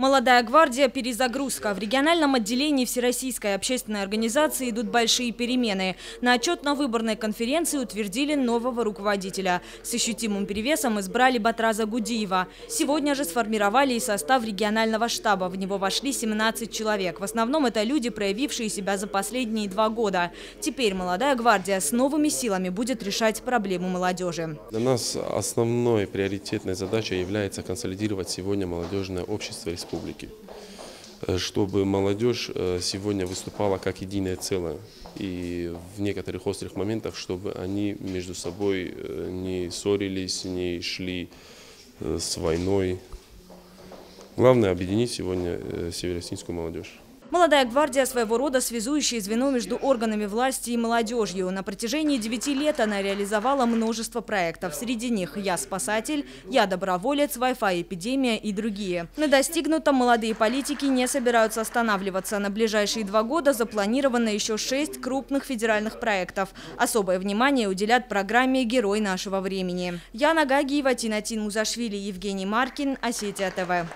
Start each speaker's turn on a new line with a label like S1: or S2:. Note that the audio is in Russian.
S1: Молодая гвардия «Перезагрузка». В региональном отделении Всероссийской общественной организации идут большие перемены. На отчетно-выборной конференции утвердили нового руководителя. С ощутимым перевесом избрали Батраза Гудиева. Сегодня же сформировали и состав регионального штаба. В него вошли 17 человек. В основном это люди, проявившие себя за последние 2 года. Теперь молодая гвардия с новыми силами будет решать проблему молодежи.
S2: Для нас основной приоритетной задачей является консолидировать сегодня молодежное общество республики, чтобы молодежь сегодня выступала как единое целое. И в некоторых острых моментах, чтобы они между собой не ссорились, не шли с войной. Главное — объединить сегодня северо-осетинскую молодежь.
S1: Молодая гвардия – своего рода связующее звено между органами власти и молодежью. На протяжении 9 лет она реализовала множество проектов. Среди них «Я спасатель», «Я доброволец», «Wi-Fi эпидемия» и другие. На достигнутом молодые политики не собираются останавливаться. На ближайшие 2 года запланировано еще 6 крупных федеральных проектов. Особое внимание уделят программе «Герой нашего времени». Яна Гагиева, Тинатин Музашвили, Евгений Маркин, Осетия ТВ.